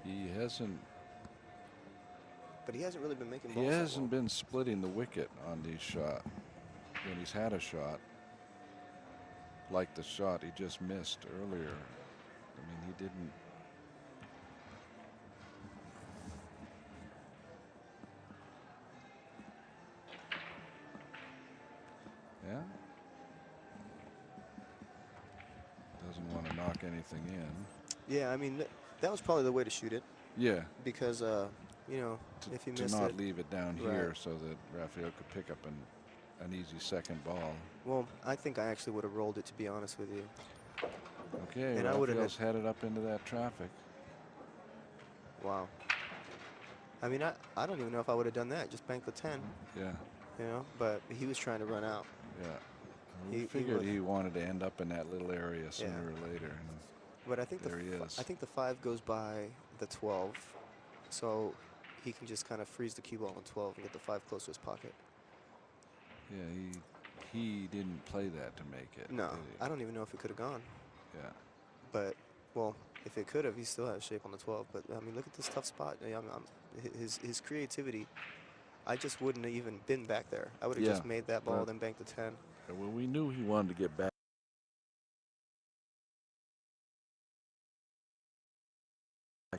He hasn't. But he hasn't really been making He balls that hasn't well. been splitting the wicket on these shots when he's had a shot. Like the shot he just missed earlier. I mean, he didn't. Yeah. Doesn't want to knock anything in. Yeah, I mean, that was probably the way to shoot it Yeah. because, you know, if he To missed not it, leave it down right. here so that Rafael could pick up an easy second ball. Well, I think I actually would have rolled it, to be honest with you. Okay, And I would have, Rafael's headed up into that traffic. wow. I mean, I don't even know if I would have done that. Just bank the 10, Yeah, you know, but he was trying to run out. yeah. We He figured was, he wanted to end up in that little area yeah. sooner or later, and But I think there he I is. think the 5 goes by the 12, so he can just kind of freeze the cue ball on 12 and get the 5 close to his pocket. Yeah, he didn't play that to make it, No, did I don't even know if it could have gone. he? Yeah. But, well, if it could have, he still has shape on the 12. But, I mean, look at this tough spot. His creativity, I just wouldn't have even been back there. I would have Yeah, just made that ball, but then banked the 10. well, we knew he wanted to get back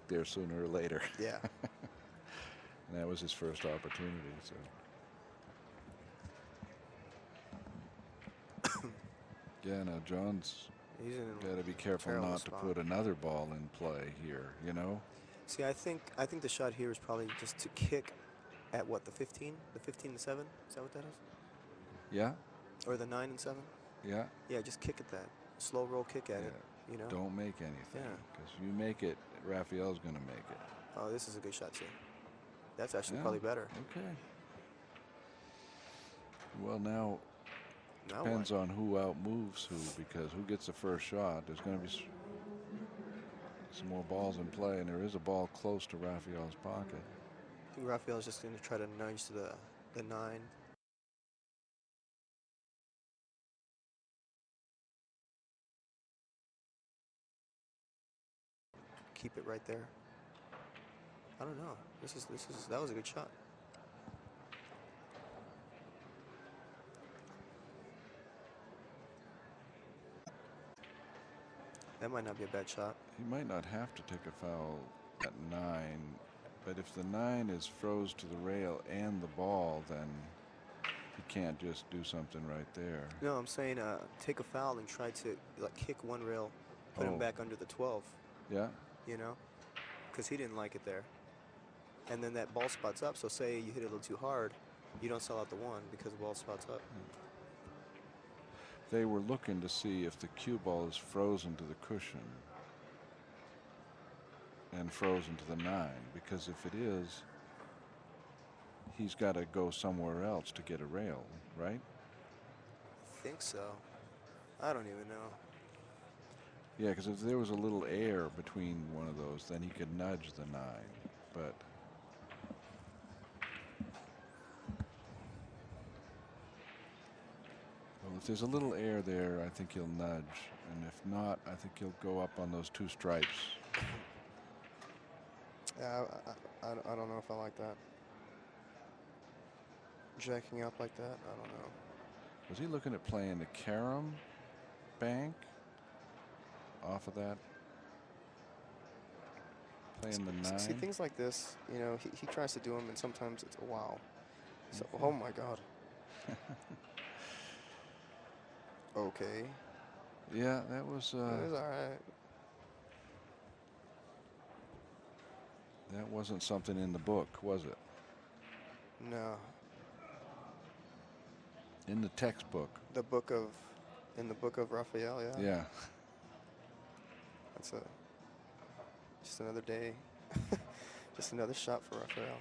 there sooner or later. Yeah. And that was his first opportunity. So yeah, now John's He's in got to be a careful terrible not to spot. put another ball in play here. You know. See, I think the shot here is probably just to kick at what, the 15? The 15 and 7? Is that what that is? Yeah. Or the 9 and 7? Yeah. Yeah, just kick at that. Slow roll kick at Yeah. it, you know? Don't make anything. Yeah. Because you make it, Rafael's going to make it. Oh, this is a good shot, too. That's actually Yeah. probably better. Okay. Well, now Now depends what? on who outmoves who, because who gets the first shot. There's going to be some more balls in play, and there is a ball close to Rafael's pocket. I think Rafael's just going to try to nudge to the 9. Keep it right there. I don't know. That was a good shot. That might not be a bad shot. He might not have to take a foul at 9, but if the 9 is froze to the rail and the ball, then he can't just do something right there. No, I'm saying take a foul and try to kick one rail, put him back under the 12. Yeah. You know, because he didn't like it there. And then that ball spots up. So say you hit it a little too hard, you don't sell out the 1 because the ball spots up. They were looking to see if the cue ball is frozen to the cushion and frozen to the 9, because if it is, he's got to go somewhere else to get a rail, right? I think so. I don't even know. Yeah, because if there was a little air between one of those, then he could nudge the 9. But well, if there's a little air there, I think he'll nudge. And if not, I think he'll go up on those 2 stripes. Yeah, I don't know if I like that. Jacking up like that, I don't know. Was he looking at playing the carom bank off of that? Playing the 9? See, things like this, you know, he tries to do them, and sometimes it's a wow. So, oh my God. Okay. Yeah, that was. It was all right. That wasn't something in the book, was it? No. In the textbook. In the book of Rafael, yeah. Yeah. That's just another day. Just another shot for Rafael.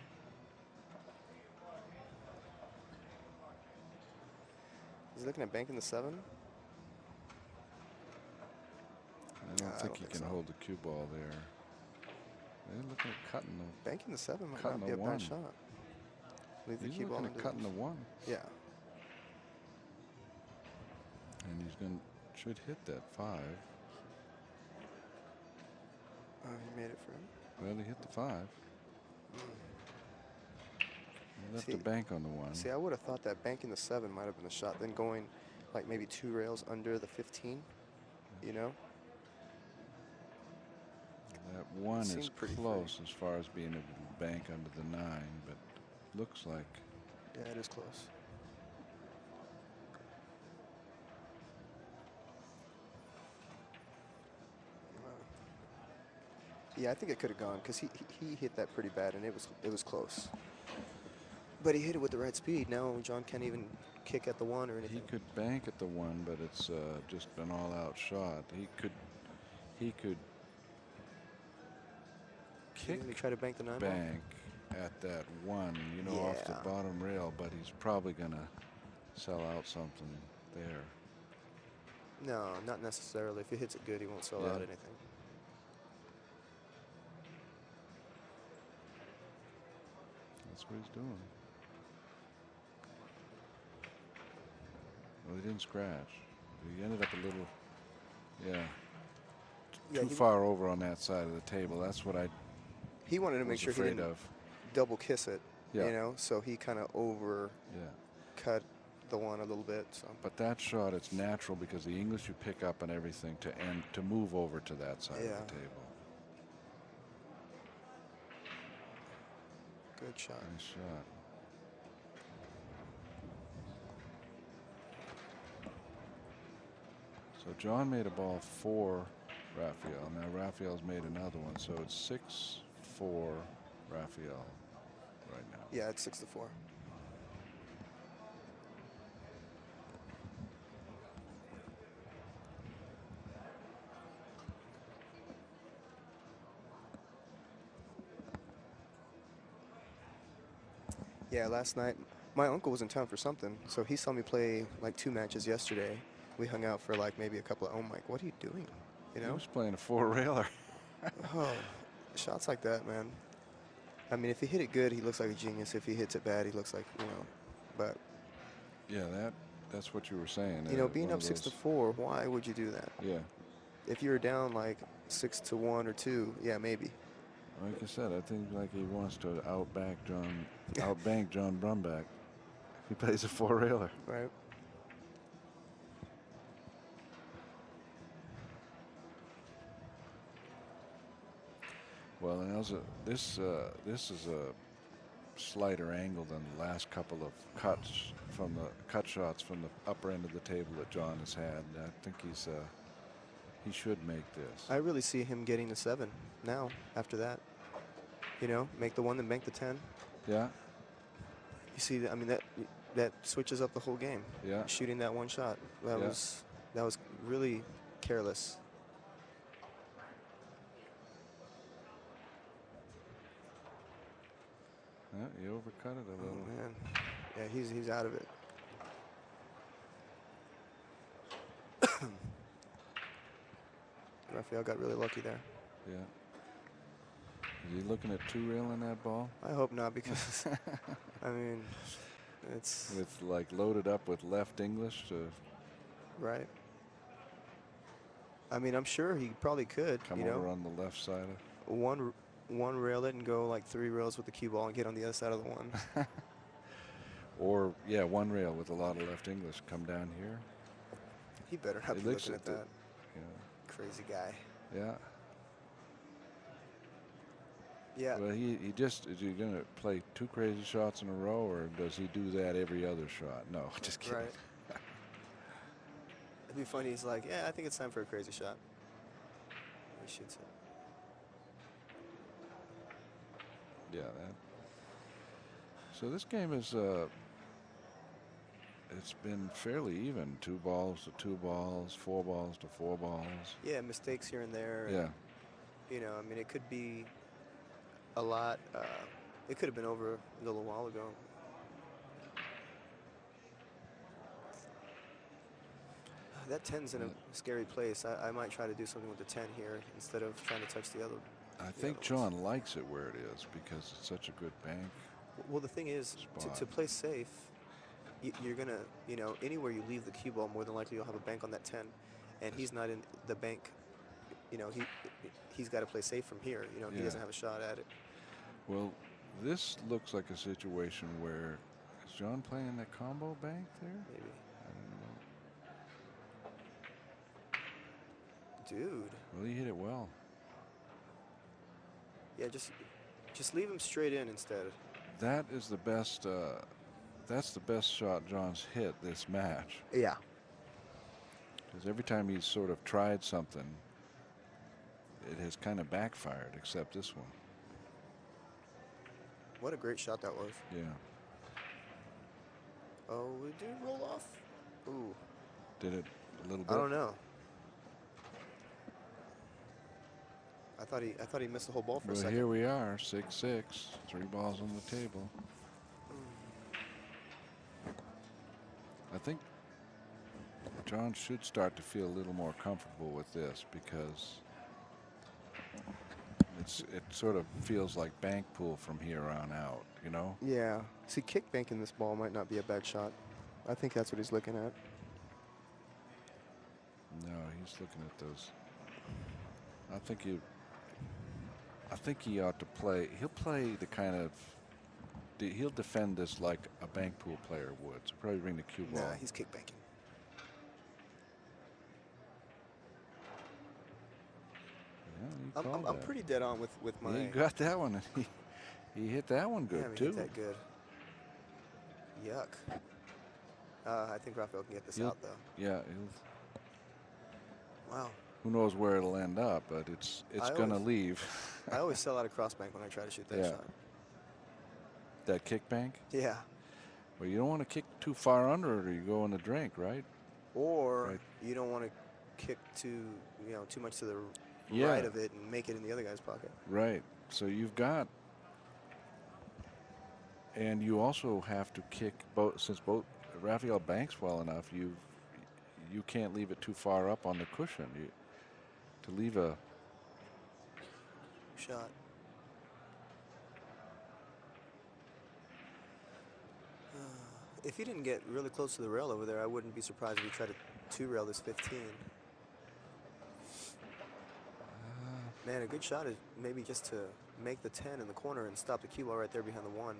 He's looking at banking the 7. I don't think he can hold the cue ball there. They're looking at cutting the. Banking the 7 might cutting not be the a 1. bad shot. Leave the He's cue ball looking at cutting the 1. Yeah. And he's going should hit that 5. Oh, he made it for him. Well, he hit the 5. He left See, a bank on the 1. See, I would have thought that banking the 7 might have been a shot. Then going like maybe 2 rails under the 15, you know? That 1 is seemed pretty close as far as being able to bank under the 9, but looks like. Yeah, it is close. Yeah, I think it could have gone because he hit that pretty bad and it was close. But he hit it with the right speed. Now John can't even kick at the 1 or anything. He could bank at the 1, but it's just an all-out shot. He could kick, try to bank the 9 bank at that 1, you know, off the Yeah. bottom rail, but he's probably gonna sell out something there. No, not necessarily. If he hits it good, he won't sell Yeah. out anything. That's what he's doing. Well, he didn't scratch. He ended up a little, too far over on that side of the table. That's what I He wanted to make was sure he afraid didn't of. double kiss it, Yeah. you know, so he kind of cut the 1 a little bit. So. But that shot, it's natural because the English you pick up and everything to move over to that side Yeah. of the table. Good shot. Nice shot. So John made a ball for Rafael. Now Rafael's made another one, so it's 6-4 Rafael right now. Yeah, it's 6-4. Yeah, last night my uncle was in town for something, so he saw me play like 2 matches yesterday. We hung out for like maybe a couple of. I'm like, what are you doing? You know? He was playing a 4-railer. Oh, shots like that, man. I mean, if he hit it good, he looks like a genius. If he hits it bad, he looks like, you know. But Yeah, that's what you were saying. you know, being one up of those- 6-4, why would you do that? Yeah. If you were down like 6-1 or 2, yeah, maybe. Like I said, I think like he wants to outbank John Brumback. He plays a 4-railer. Right. Well, and this is a slighter angle than the last couple of cut shots from the upper end of the table that John has had. I think he should make this. I really see him getting the 7 now after that. You know, make the 1, then bank the 10. Yeah. You see, I mean, that switches up the whole game. Yeah. Shooting that 1 shot. That was really careless. Yeah, he overcut it a little. Oh, man. Yeah, he's out of it. Rafael got really lucky there. Yeah. Is he looking at 2-railing that ball? I hope not, because I mean, it's With like loaded up with left English to right. I mean, I'm sure he probably could. come you know, over on the left side of. one rail it and go like 3 rails with the cue ball and get on the other side of the 1. Or, yeah, 1 rail with a lot of left English. Come down here. He better not He be looks looking at at the- that. Yeah. Crazy guy. Yeah. Yeah. Well, is he going to play 2 crazy shots in a row, or does he do that every other shot? No, just kidding. Right. It'd be funny. He's like, yeah, I think it's time for a crazy shot. He shoots it. Yeah, that. So this game is it's been fairly even. 2 balls to 2 balls, 4 balls to 4 balls. Yeah, mistakes here and there. Yeah. And, you know, I mean, it could be a lot. It could have been over a little while ago. That 10's in a scary place. I might try to do something with the 10 here instead of trying to touch the other. I think John likes it where it is because it's such a good bank. Well, the thing is, to play safe, you're going to, you know, anywhere you leave the cue ball, more than likely you'll have a bank on that 10. And he's not in the bank. You know, he's got to play safe from here. You know, he doesn't have a shot at it. Well, this looks like a situation where is John playing the combo bank there? Maybe. I don't know. Dude. Well, he hit it well. Yeah, just leave him straight in instead. That is the best. That's the best shot John's hit this match. Yeah. Because every time he's sort of tried something, it has kind of backfired, except this one. What a great shot that was. Yeah. Oh, it did roll off. Ooh. Did it a little bit? I don't know. I thought he missed the whole ball for a second. Well, here we are, 6-6, 3 balls on the table. I think John should start to feel a little more comfortable with this because it sort of feels like bank pool from here on out, you know? Yeah. See, kick banking this ball might not be a bad shot. I think that's what he's looking at. No, he's looking at those. I think he ought to play. He'll play the kind of. He'll defend this like a bank pool player would. So probably bring the cue ball. Nah, he's kick banking. Yeah, I'm pretty dead on with my. Yeah, you got that one. He hit that one good yeah, too. Hit that good. Yuck. I think Rafael can get this out though. Yeah. Wow. Who knows where it'll end up, but it's gonna leave. I always sell out of cross bank when I try to shoot that shot. That kick bank? Yeah. Well, you don't want to kick too far under it or you go in the drink, right? Or you don't want to kick too much to the right of it and make it in the other guy's pocket. Right. So you've got, and you also have to kick since Rafael banks well enough, you can't leave it too far up on the cushion. To leave a shot. If he didn't get really close to the rail over there, I wouldn't be surprised if he tried to two-rail this 15. Man, a good shot is maybe just to make the 10 in the corner and stop the cue ball right there behind the 1.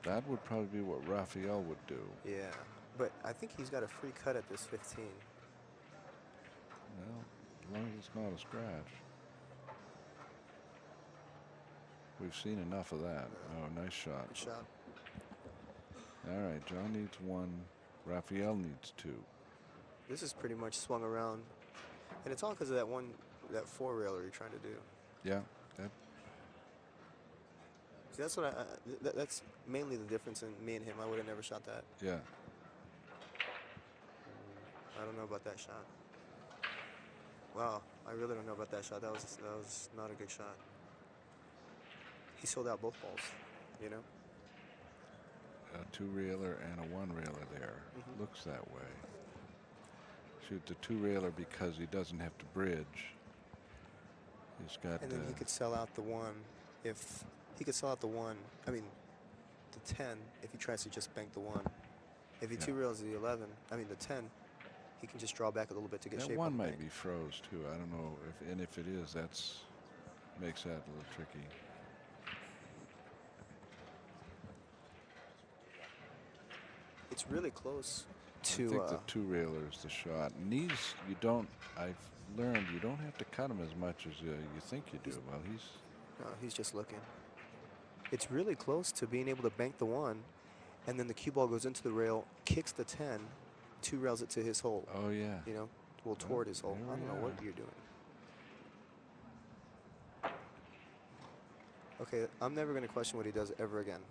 That would probably be what Rafael would do. Yeah, but I think he's got a free cut at this 15. Well, as long as it's not a scratch. We've seen enough of that. Oh, nice shot. Good shot. All right, John needs 1. Rafael needs 2. This is pretty much swung around, and it's all because of that 4-railer you're trying to do. Yeah. See, that's what that's mainly the difference in me and him. I would have never shot that. Yeah. I don't know about that shot. Wow, I really don't know about that shot. That was not a good shot. He sold out both balls, you know. A 2-railer and a 1-railer there. Looks that way. Shoot the 2-railer because he doesn't have to bridge. He's got. And then he could sell out the 1 if he could sell out the 1. I mean, the 10 if he tries to just bank the 1. If he 2-rails the 11, I mean the 10, he can just draw back a little bit to get shape. That 1 on the might bank. be froze too. I don't know if it is, makes that a little tricky. It's really close to. I think the 2-railer is the shot. And these, I've learned you don't have to cut them as much as you think you do. Well, he's just looking. It's really close to being able to bank the 1, and then the cue ball goes into the rail, kicks the 10, 2-rails it to his hole. Oh, yeah. You know, well, toward his hole. I don't know what you're doing. Okay, I'm never going to question what he does ever again.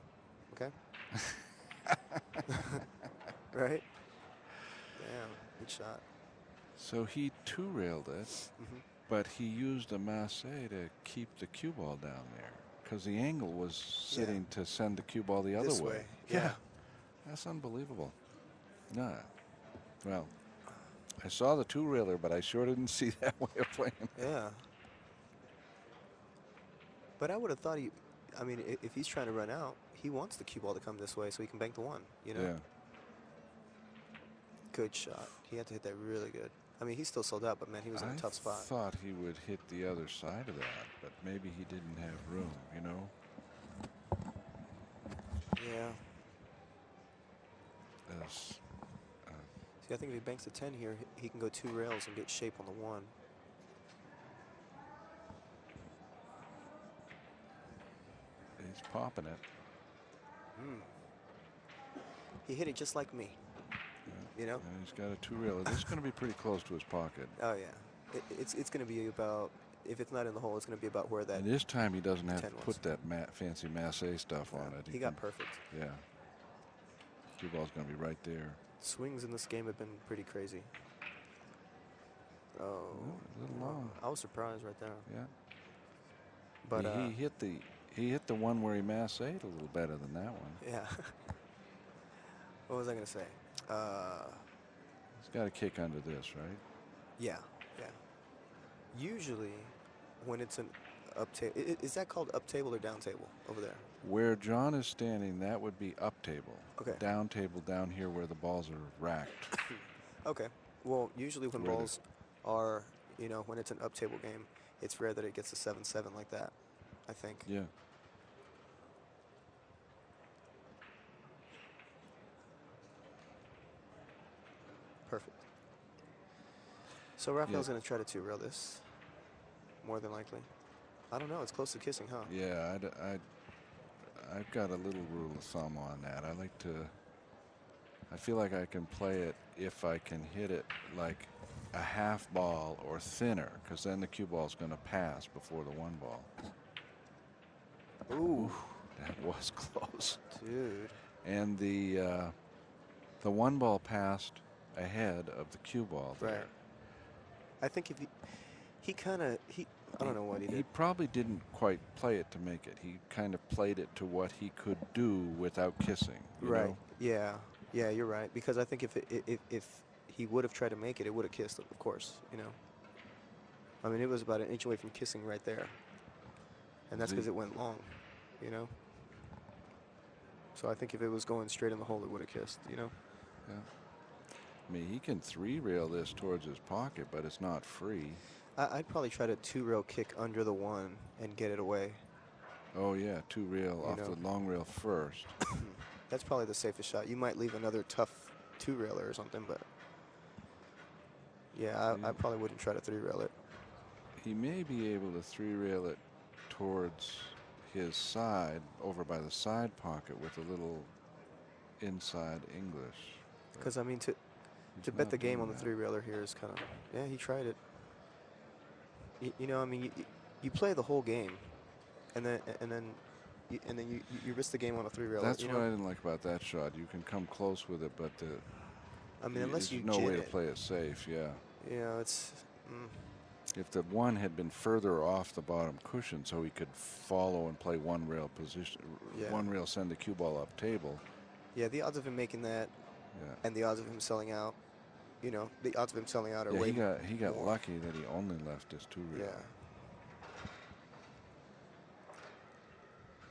Okay? Right? Damn, good shot. So he 2-railed it, but he used a masse to keep the cue ball down there because the angle was sitting to send the cue ball the other way. Yeah. That's unbelievable. Nah. Well, I saw the 2-railer, but I sure didn't see that way of playing. Yeah. But I would have thought if he's trying to run out, he wants the cue ball to come this way so he can bank the 1, you know? Yeah. Good shot. He had to hit that really good. I mean, he's still sold out, but man, he was in a tough spot. I thought he would hit the other side of that, but maybe he didn't have room, you know? Yeah. As, See, I think if he banks a 10 here, he can go 2 rails and get shape on the 1. he's popping it. He hit it just like me. You know? And he's got a 2 rail. This is going to be pretty close to his pocket. Oh, yeah. It's going to be about, if it's not in the hole, it's going to be about where that. And this time he doesn't have to 10 was. put that fancy Massey stuff on it. He got perfect. Yeah. Cue ball's going to be right there. Swings in this game have been pretty crazy. Oh, a little long. I was surprised right there. Yeah. But he hit the one where he massed a little better than that one. Yeah. What was I going to say? He's got a kick under this, right? Yeah, yeah. Usually, when it's an up table, is that called up table or down table over there? Where John is standing, that would be up table. Okay. Down table down here where the balls are racked. Okay. Well, usually when balls are, you know, when it's an up table game, it's rare that it gets a 7-7 like that, I think. Yeah. Perfect. So Rafael's going to try to 2-rail this, more than likely. I don't know. It's close to kissing, huh? Yeah, I've got a little rule of thumb on that. I feel like I can play it if I can hit it like a half ball or thinner, because then the cue ball's going to pass before the 1 ball. Ooh, that was close, dude. And the 1 ball passed ahead of the cue ball there. Right. I think if I don't know what he did. He probably didn't quite play it to make it. He kind of played it to what he could do without kissing. You Right. know? Yeah. Yeah, you're right. Because I think if he would have tried to make it, it would have kissed, of course. You know. I mean, it was about an inch away from kissing right there, and that's because it went long. You know. So I think if it was going straight in the hole, it would have kissed. You know. Yeah. I mean, he can 3-rail this towards his pocket, but it's not free. I'd probably try to 2-rail kick under the 1 and get it away. Oh yeah, 2-rail off the long rail first. That's probably the safest shot. You might leave another tough 2-railer or something, but yeah, I probably wouldn't try to 3-rail it. He may be able to 3-rail it towards his side, over by the side pocket with a little inside English. Because I mean, to bet the game on the 3-railer here is kind of, yeah, he tried it. You know, I mean, you play the whole game, and then you risk the game on a 3-railer. That's what I didn't like about that shot. You can come close with it, but I mean, unless you there's no way to play it safe. Yeah. You know, it's. If the 1 had been further off the bottom cushion, so he could follow and play 1-rail position, 1-rail send the cue ball up table. Yeah, the odds of him making that, and the odds of him selling out. You know, the odds of him selling out are way more. He got lucky that he only left his 2-rail. Yeah.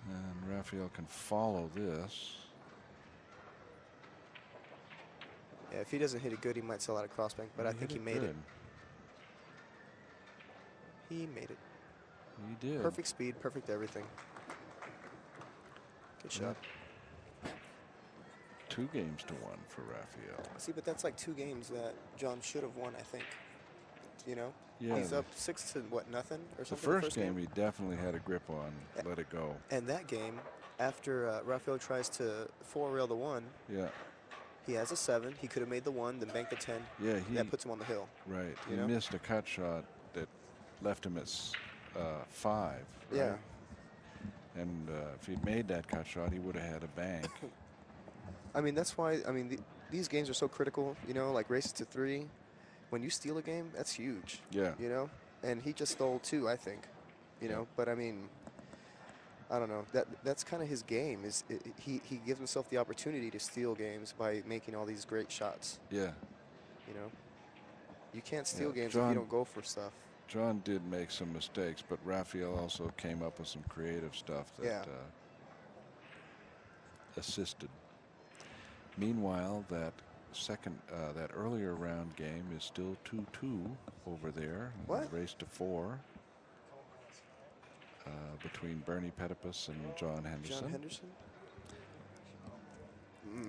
And Rafael can follow this. Yeah, if he doesn't hit it good, he might sell out of crossbank, but I think he made it. He made it. He did. Perfect speed, perfect everything. Good shot. 2 games to 1 for Rafael. See, but that's like 2 games that John should have won, I think. You know? Yeah. He's up 6 to what, nothing or something? The first game he definitely had a grip on, let it go. And that game, after Rafael tries to 4-rail the 1, he has a 7. He could have made the 1, then banked the 10. Yeah, that puts him on the hill. Right. You he know? missed a cut shot that left him at 5. Right? Yeah. And if he'd made that cut shot, he would have had a bank. I mean, that's why, I mean, these games are so critical, you know, like races to 3. When you steal a game, that's huge. Yeah. You know? And he just stole 2, I think. You know? But, I mean, I don't know. That's kind of his game. He gives himself the opportunity to steal games by making all these great shots. Yeah. You know? You can't steal games if you don't go for stuff. John did make some mistakes, but Rafael also came up with some creative stuff that assisted. Meanwhile, that second, that earlier round game is still 2-2 over there. What? Race to 4 between Bernie Petipus and John Henderson. John Henderson?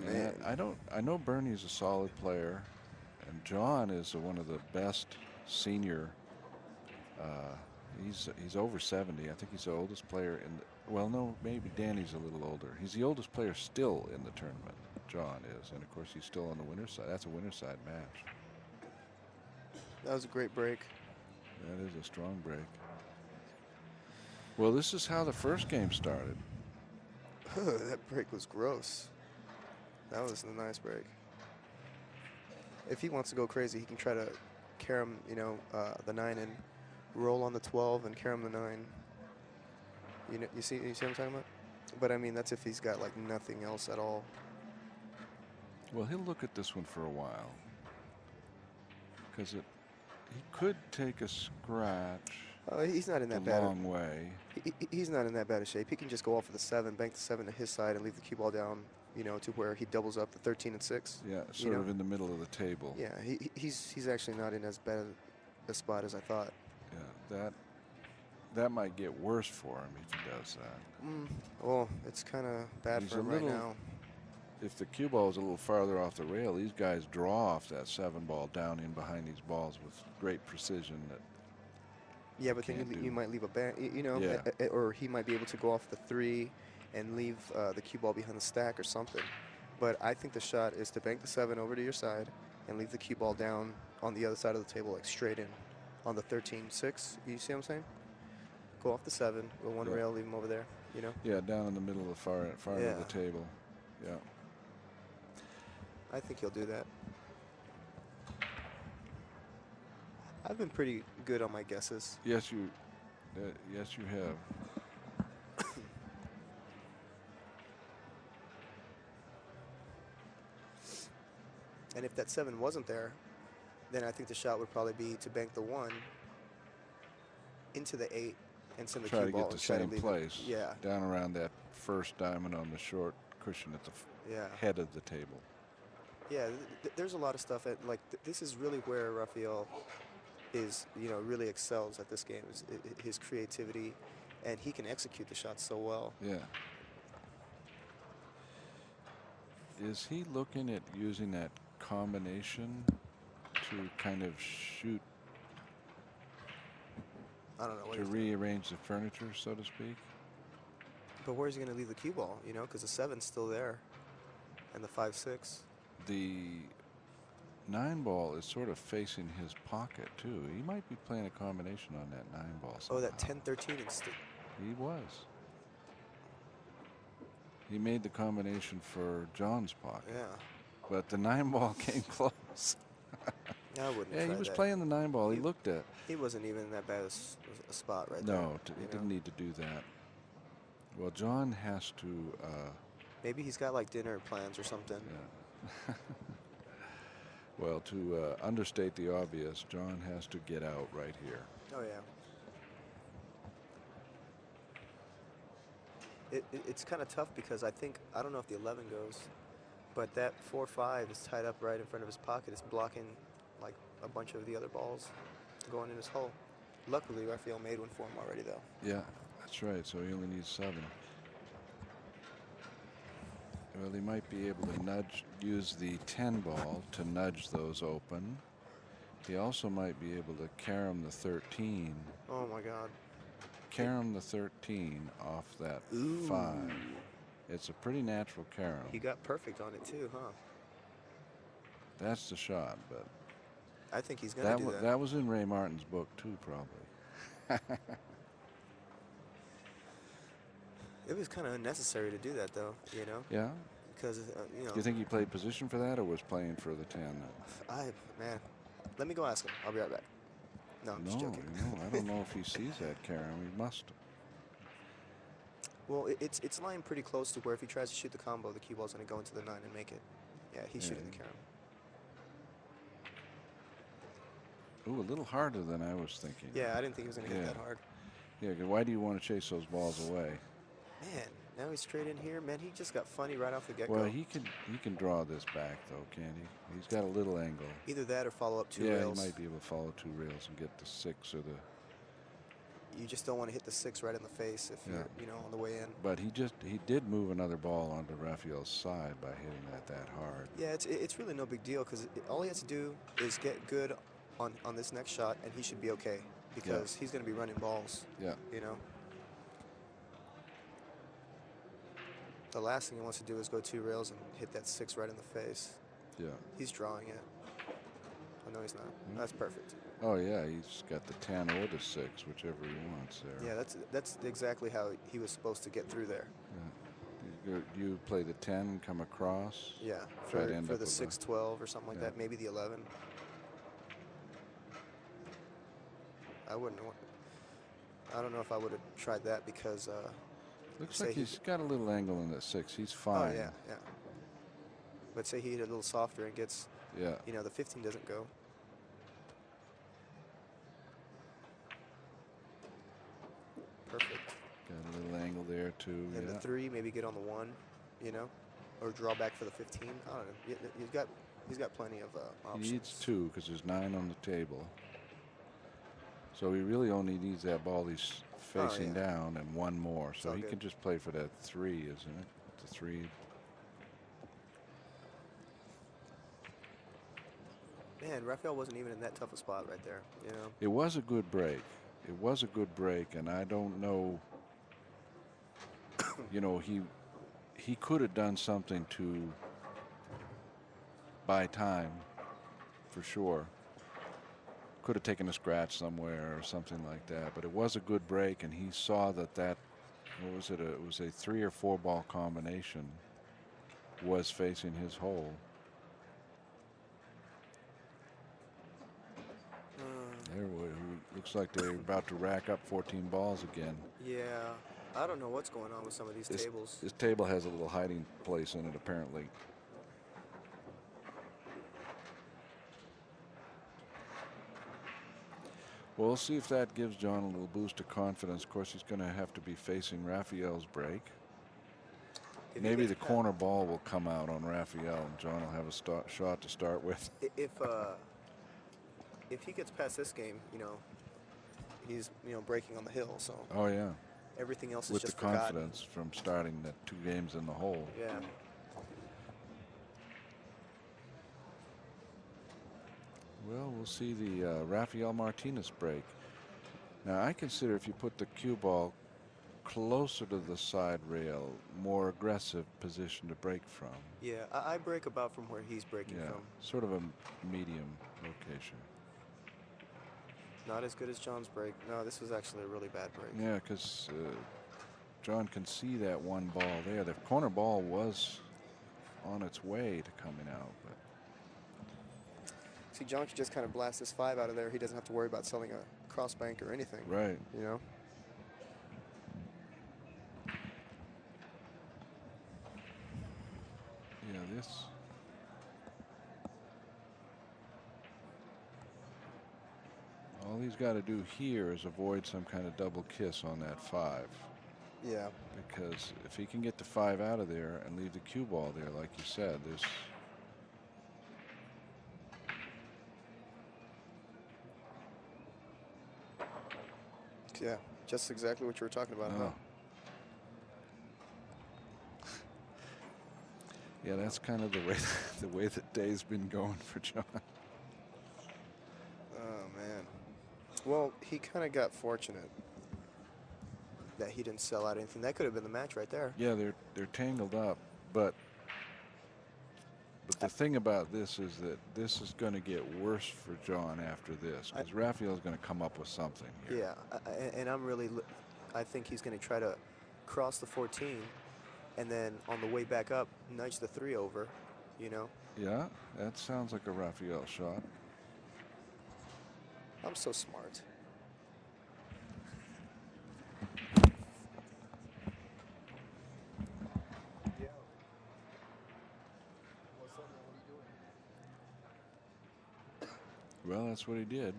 And I know Bernie's a solid player, and John is one of the best senior. He's over 70. I think he's the oldest player in the, well, no, maybe Danny's a little older. He's the oldest player still in the tournament. John is, and of course he's still on the winner's side. That's a winner's side match. That was a great break. That is a strong break. Well, this is how the first game started. That break was gross. That was a nice break. If he wants to go crazy, he can try to carom, the 9 and roll on the 12 and carom the 9. You see what I'm talking about? But I mean, that's if he's got like nothing else at all. Well, he'll look at this one for a while, because he could take a scratch. He's not in that a bad. long way. He's not in that bad a shape. He can just go off for the 7, bank the 7 to his side, and leave the cue ball down, to where he doubles up the 13 and 6. Yeah, sort of in the middle of the table. Yeah, he's actually not in as bad a spot as I thought. Yeah, that might get worse for him if he does that. Well, it's kind of bad for him right now. If the cue ball is a little farther off the rail, these guys draw off that 7 ball down in behind these balls with great precision. Yeah, but then you might leave a bank, or he might be able to go off the 3 and leave the cue ball behind the stack or something. But I think the shot is to bank the 7 over to your side and leave the cue ball down on the other side of the table, like straight in on the 13-6. You see what I'm saying? Go off the 7 with one rail, leave him over there, Yeah, down in the middle of the far end of the table. Yeah. I think he'll do that. I've been pretty good on my guesses. Yes, you have. And if that 7 wasn't there, then I think the shot would probably be to bank the 1 into the 8 and send the cue ball. Try to get the same place. Yeah. Down around that first diamond on the short cushion at the head of the table. Yeah, there's a lot of stuff. This is really where Rafael is, really excels at this game, is his creativity, and he can execute the shots so well. Yeah. Is he looking at using that combination to kind of shoot? I don't know. To rearrange the furniture, so to speak? But where's he going to leave the cue ball, because the 7's still there, and the 5-6. The 9 ball is sort of facing his pocket, too. He might be playing a combination on that 9 ball somehow. Oh, that 10-13 instead. He was. He made the combination for John's pocket. Yeah. But the 9 ball came close. I wouldn't. Yeah, he was playing the 9 ball. He looked at. He wasn't even in that bad a spot right there. No, he didn't need to do that. Well, John has to. Maybe he's got like dinner plans or something. Yeah. Well, to understate the obvious, John has to get out right here. Oh yeah. It's kind of tough because I don't know if the 11 goes, but that 4-5 is tied up right in front of his pocket. It's blocking like a bunch of the other balls going in his hole. Luckily, Rafael made one for him already, though. Yeah, that's right. So he only needs 7. Well, he might be able to use the 10 ball to nudge those open. He also might be able to carom the 13. Oh my God. Carom the 13 off that 5. It's a pretty natural carom. He got perfect on it too, huh? That's the shot, but I think he's gonna do that. That was in Ray Martin's book too, probably. It was kind of unnecessary to do that, though. Yeah. Because You think he played position for that, or was playing for the 10? Man, let me go ask him. I'll be right back. No, I'm just joking. I don't know if he sees that carom. He must. Well, it's lying pretty close to where if he tries to shoot the combo, the cue ball's going to go into the 9 and make it. Yeah, he's shooting the carom. Ooh, a little harder than I was thinking. Yeah, I didn't think he was going to hit that hard. Yeah, why do you want to chase those balls away? Man, Now he's straight in here. Man, he just got funny right off the get-go. Well, he can draw this back though, can't he? He's got a little angle. Either that or follow up 2 yeah, rails. he might be able to follow 2 rails and get the 6 or the. You just don't want to hit the 6 right in the face if you're, on the way in. But he did move another ball onto Rafael's side by hitting that hard. Yeah, it's really no big deal because all he has to do is get good on this next shot, and he should be okay because he's going to be running balls. Yeah. The last thing he wants to do is go 2 rails and hit that 6 right in the face. Yeah. He's drawing it. Oh, no, he's not. That's perfect. Oh, yeah, he's got the 10 or the 6, whichever he wants there. Yeah, that's exactly how he was supposed to get through there. Yeah. You play the 10 and come across? Yeah, for the 6-12 or something like that, maybe the 11. I don't know if I would have tried that because looks like he's got a little angle in the 6. He's fine. Oh, yeah. But say he hit a little softer and gets, the 15 doesn't go. Perfect. Got a little angle there too. And the 3, maybe get on the 1, or draw back for the 15. I don't know. He's got plenty of options. He needs 2 because there's 9 on the table. So he really only needs that ball he's facing down and 1 more. So he can just play for that 3, isn't it? The 3. Man, Rafael wasn't even in that tough a spot right there. It was a good break. It was a good break, and I don't know. He could have done something to buy time, for sure. Could have taken a scratch somewhere or something like that. But it was a good break, and he saw that what was it? It was a 3 or 4 ball combination was facing his hole. Looks like they're about to rack up 14 balls again. Yeah, I don't know what's going on with some of these tables. This table has a little hiding place in it, apparently. Well, we'll see if that gives John a little boost of confidence. Of course, he's going to have to be facing Rafael's break. Maybe the corner ball will come out on Rafael, and John will have a shot to start with. If he gets past this game, he's breaking on the hill. So. Oh yeah. Everything else with is just the confidence from starting the 2 games in the hole. Yeah. Well, we'll see the Rafael Martinez break. Now, I consider if you put the cue ball closer to the side rail, more aggressive position to break from. Yeah, I break about from where he's breaking from. Sort of a medium location. Not as good as John's break. No, this was actually a really bad break. Yeah, because John can see that 1 ball there. The corner ball was on its way to coming out. But see, John can just kind of blast this 5 out of there. He doesn't have to worry about selling a cross bank or anything. Right. Yeah, this. All he's got to do here is avoid some kind of double kiss on that 5. Yeah. Because if he can get the 5 out of there and leave the cue ball there, like you said, there's. Yeah, just exactly what you were talking about. Huh? Yeah, that's kind of the way the day's been going for John. Oh man. Well, he kind of got fortunate that he didn't sell out anything. That could have been the match right there. Yeah, they're tangled up, but the thing about this is that this is going to get worse for John after this, because Rafael's going to come up with something here. Yeah, and I think he's going to try to cross the 14, and then on the way back up, nudge the 3 over, Yeah, that sounds like a Rafael shot. I'm so smart. Yeah. What's up, man? What are you doing? Well, that's what he did.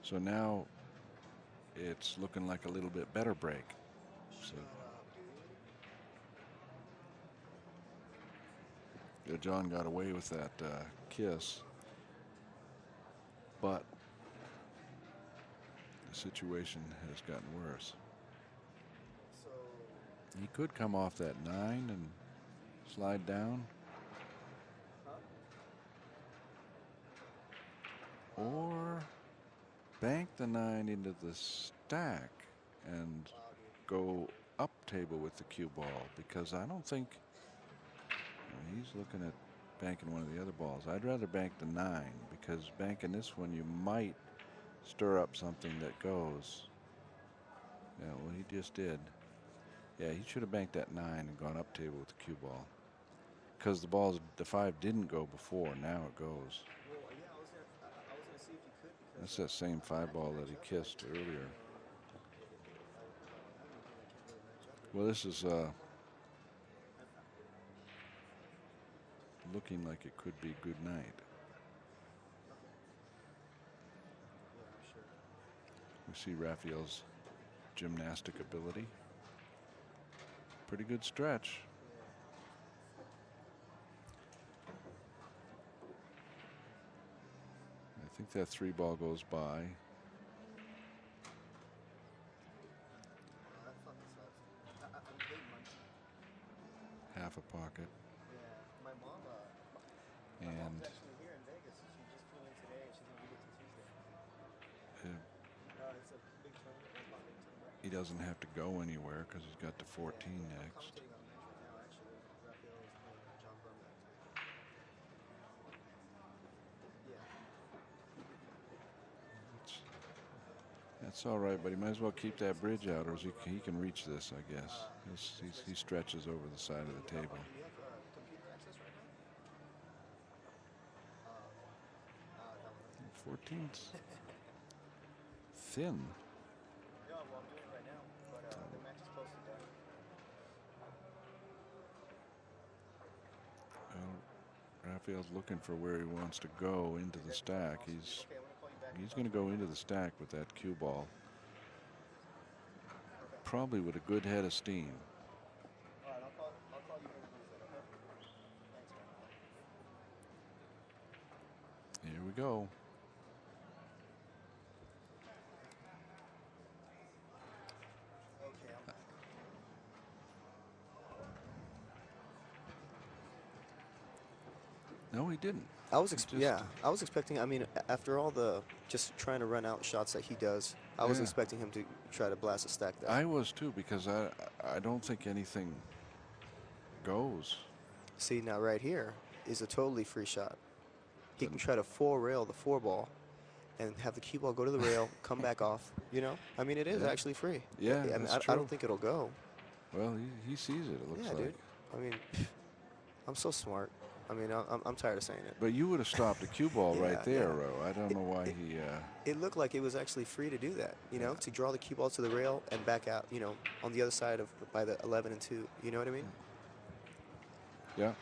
So now it's looking like a little bit better break. So John got away with that kiss, but the situation has gotten worse. So He could come off that 9 and slide down. Or bank the 9 into the stack and go up table with the cue ball, because I don't think he's looking at banking one of the other balls. I'd rather bank the 9, because banking this one you might stir up something that goes. Yeah, well, he just did. Yeah, he should have banked that 9 and gone up table with the cue ball, because the 5 didn't go before. Now it goes. That's that same 5 ball that he kissed earlier. Well, this is looking like it could be good night. We see Rafael's gymnastic ability. Pretty good stretch. I think that 3 ball goes by. Half a pocket. my mom, And actually here in Vegas. She just flew in today, and she's gonna be here till Tuesday. It's a big tournament, Onepocket tournament. he doesn't have to go anywhere because he's got the 14 I'm next. commentating on the match right now, actually. Rafael is playing John Brumback. That's all right, but he might as well keep that bridge out, or he can reach this, I guess. He stretches over the side of the table. Do you have computer access right now? 14's thin. No, well, I'm doing it right now, but the match is posted there. Well, Rafael's looking for where he wants to go into the stack. He's going to go into the stack with that cue ball. Probably with a good head of steam. All right, I'll call you when we lose it, okay? Thanks, man. Here we go. Okay, I'm back. No, he didn't. I was expecting. I mean, after all the just trying to run out shots that he does, I was expecting him to try to blast a stack there. I was too, because I don't think anything goes. See, now right here is a totally free shot. He can try to 4-rail the 4 ball and have the cue ball go to the rail, come back off. You know, I mean, it is actually free. Yeah, I mean, that's I don't think it'll go. Well, he sees it. It looks like. Dude. I mean, I'm so smart. I mean, I'm tired of saying it. But you would have stopped a cue ball right there, Ro. I don't know why he. It looked like it was actually free to do that. You know, to draw the cue ball to the rail and back out. You know, on the other side of by the 11 and 2. You know what I mean? Yeah.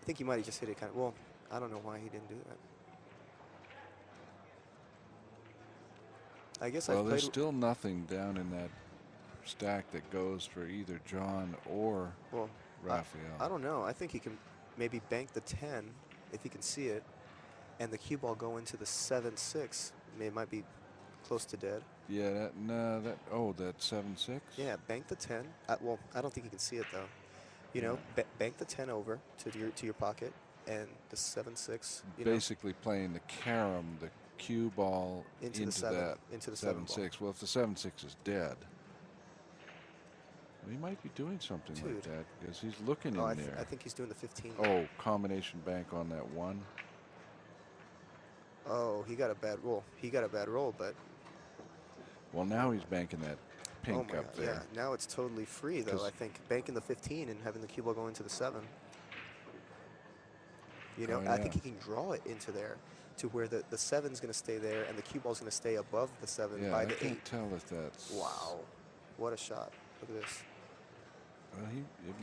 I think he might have just hit it kind of. Well, I don't know why he didn't do that. I guess well, there's still nothing down in that stack that goes for either John or Rafael. I don't know. I think he can maybe bank the 10 if he can see it, and the cue ball go into the 7-6. It might be close to dead. Yeah, that 7-6. Yeah, bank the 10. Well, I don't think he can see it though. You know, bank the 10 over to your pocket, and the 7-6. Basically playing the carom, the cue ball into the 7-6. Well, if the 7-6 is dead, he might be doing something like that, because he's looking in there. I think he's doing the 15. Oh, combination bank on that 1. Oh, he got a bad roll. But. Well, now he's banking that pink up there. Yeah, now it's totally free, though, I think. Banking the 15 and having the cue ball go into the 7. You know, I think he can draw it into there to where the 7's going to stay there and the cue ball's going to stay above the 7 by the 8. I can't tell if that's... Wow. What a shot. Look at this.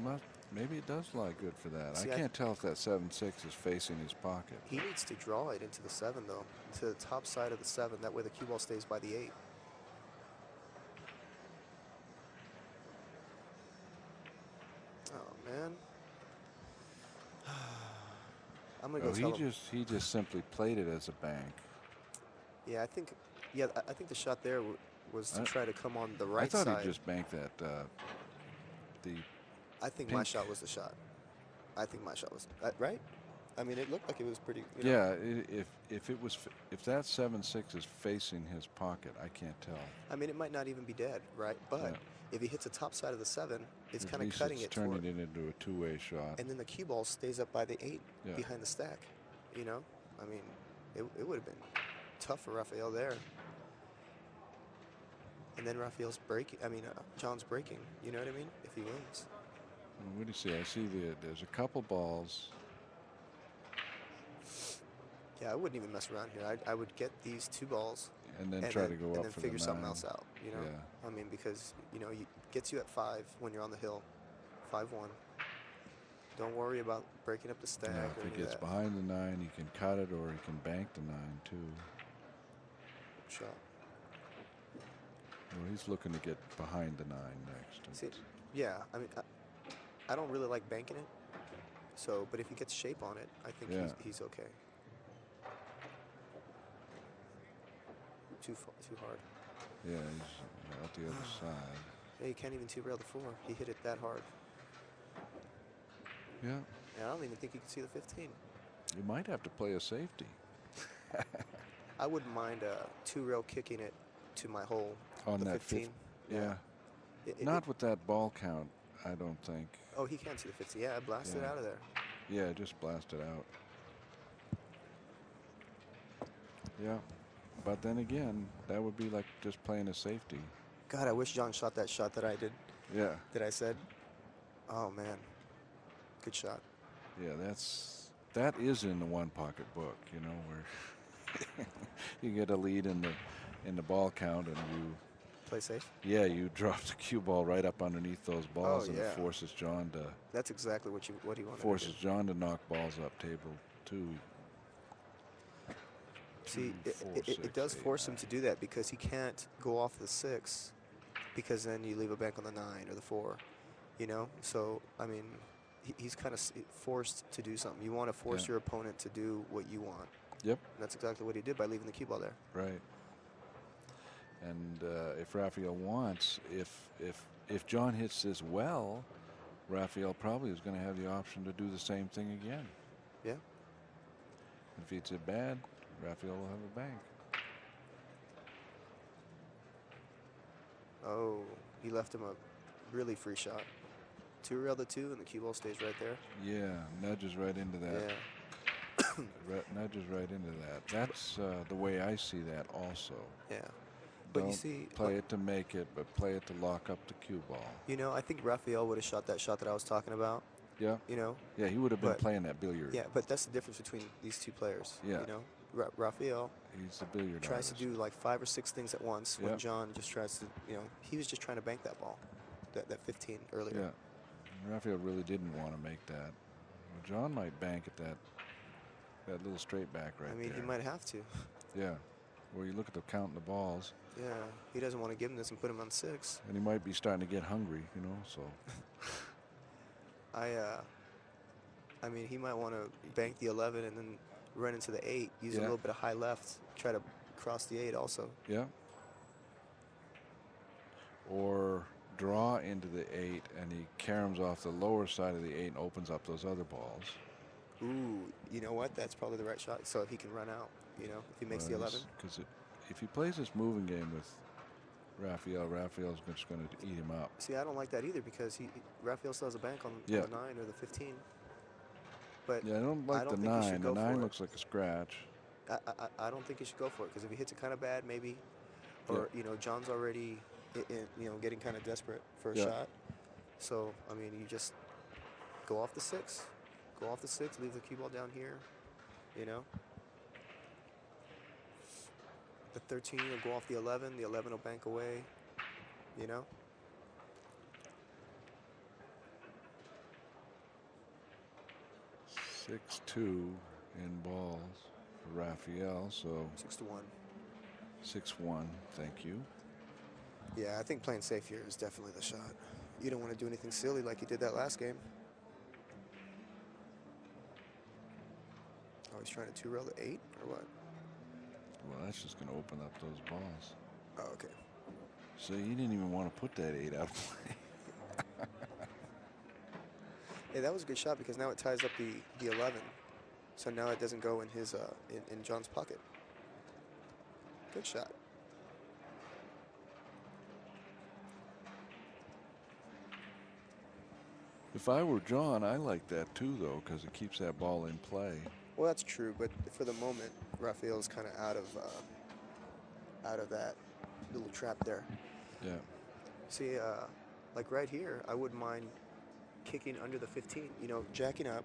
Well, maybe it does lie good for that. See, I can't tell if that 7-6 is facing his pocket. He needs to draw it into the 7, though, to the top side of the 7. That way the cue ball stays by the 8. Oh, man. I'm gonna go Oh, tell him. he just simply played it as a bank. Yeah, I think. Yeah, I think the shot there was to I, try to come on the I right thought he side. just banked that the I think my pink. shot was the shot. I think my shot was right. I mean, it looked like it was pretty. You know. Yeah, if that 7-6 is facing his pocket, I can't tell. I mean, it might not even be dead, right? Yeah. But if he hits the top side of the 7, it's At kind of least cutting it's it turning toward. it into a two-way shot. And then the cue ball stays up by the 8 Yeah. behind the stack. You know, I mean, it would have been tough for Rafael there. And then Rafael's breaking. I mean, John's breaking. You know what I mean? If he wins. What do you see? I see there's a couple balls. Yeah, I wouldn't even mess around here. I would get these 2 balls And then try to go and up then for figure the something 9. else out. You know, Yeah. I mean, because you know, it gets you at 5 when you're on the hill, 5-1. Don't worry about breaking up the stack. Now, or if any he of gets that. behind the 9, he can cut it, or he can bank the 9 too. Shot. Well, he's looking to get behind the 9 next. See, yeah, I mean, I don't really like banking it. So, but if he gets shape on it, I think he's okay. Too hard. Yeah, he's out the other side. Yeah, he can't even 2-rail the 4. He hit it that hard. Yeah. Yeah, I don't even think he can see the 15. You might have to play a safety. I wouldn't mind 2-rail kicking it to my hole. On the that 15. Yeah. Not with that ball count, I don't think. Oh, he can see the 15. Yeah, I blasted it out of there. Yeah, just blast it out. Yeah. But then again, that would be like just playing a safety. God, I wish John shot that shot that I did. Yeah. That I said. Oh, man. Good shot. Yeah, that is in the Onepocket book, you know, where you get a lead in the ball count and you play safe. Yeah, you drop the cue ball right up underneath those balls, and it forces John to. That's exactly what he wanted. Forces John to knock balls up table 2. See, it does force him to do that because he can't go off the 6, because then you leave a bank on the 9 or the 4, you know. So I mean, he's kind of forced to do something. You want to force your opponent to do what you want. Yep. And that's exactly what he did by leaving the cue ball there. Right. And if Rafael wants, if John hits this well, Rafael probably is going to have the option to do the same thing again. Yeah. If he hits it bad, Rafael will have a bank. Oh, he left him a really free shot. 2-rail the 2, and the cue ball stays right there. Yeah, nudges right into that. Yeah. Nudges right into that. That's the way I see that also. Yeah. But Don't you see, play it to make it, but play it to lock up the cue ball. You know, I think Rafael would have shot that shot that I was talking about. Yeah. You know. Yeah, he would have been playing that billiard. Yeah, but that's the difference between these 2 players. Yeah. You know, Rafael. He's the billiard tries artist. to do like 5 or 6 things at once. When John just tries to, you know, he was just trying to bank that ball, that 15 earlier. Yeah. Rafael really didn't want to make that. Well, John might bank at that little straight back right there. I mean, he might have to. Yeah. Where you look at the counting the balls. Yeah, he doesn't want to give him this and put him on 6. And he might be starting to get hungry, you know, so. I mean, he might want to bank the 11 and then run into the 8, use a little bit of high left, try to cross the 8 also. Yeah. Or draw into the 8 and he caroms off the lower side of the 8 and opens up those other balls. Ooh, you know what? That's probably the right shot. So if he can run out, you know, if he makes the 11. Because if he plays this moving game with Rafael's just going to eat him up. See, I don't like that either because Rafael still has a bank on the 9 or the 15. But yeah, I don't like the 9. The 9 looks like a scratch. I don't think he should go for it because if he hits it kind of bad, maybe, or you know, John's already, you know, getting kind of desperate for a shot. So I mean, you just go off the 6, leave the cue ball down here, you know. The 13 will go off the 11. The 11 will bank away, you know. Six 2 in balls for Rafael, so 6-1. 6-1, thank you. Yeah, I think playing safe here is definitely the shot. You don't want to do anything silly like you did that last game. Oh, he's trying to 2-rail the 8 or what? Well, that's just going to open up those balls. Oh, okay. So you didn't even want to put that 8 out of play. Hey, that was a good shot because now it ties up the 11. So now it doesn't go in his in John's pocket. Good shot. If I were John, I like that too, though, because it keeps that ball in play. Well, that's true, but for the moment, Rafael's kind of out of that little trap there. Yeah. See, like right here, I wouldn't mind kicking under the 15. You know, jacking up,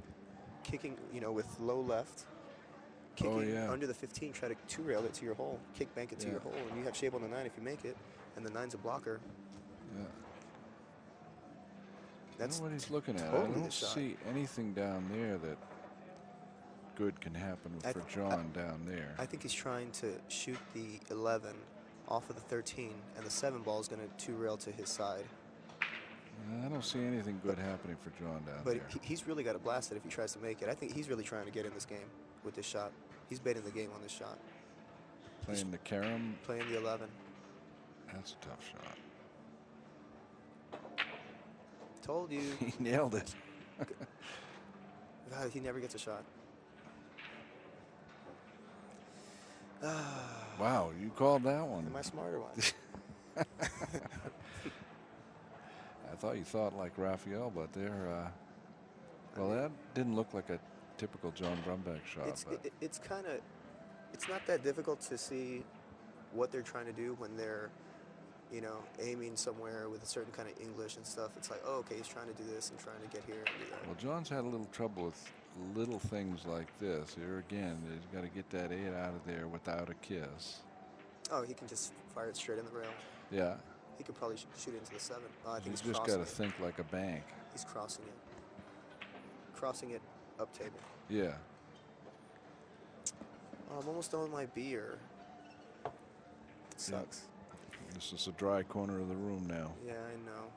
kicking, you know, with low left, kicking under the 15, try to 2-rail it to your hole, kick bank it to your hole, and you have shape on the 9 if you make it, and the 9's a blocker. Yeah. That's what he's looking at. Totally I don't see anything down there that good can happen for John down there. I think he's trying to shoot the 11 off of the 13, and the 7 ball is going to 2-rail to his side. I don't see anything good happening for John down there. But he's really got to blast it if he tries to make it. I think he's really trying to get in this game with this shot. He's betting the game on this shot. Playing the carom. Playing the 11. That's a tough shot. Told you. He nailed it. God, he never gets a shot. Wow, you called that one. Am I smart or what? I thought you thought like Rafael, but they're well, that didn't look like a typical John Brumback shot. It's kind of, it's not that difficult to see what they're trying to do when they're, you know, aiming somewhere with a certain kind of English and stuff. It's like, oh, okay, he's trying to do this and trying to get here. Well, John's had a little trouble with little things like this. Here again, he's got to get that 8 out of there without a kiss. Oh, he can just fire it straight in the rail. Yeah. He could probably shoot into the 7. Oh, I think he's just got to think like a bank. He's crossing it. Crossing it up table. Yeah. Oh, I'm almost done with my beer. It sucks. Yeah. This is a dry corner of the room now. Yeah, I know.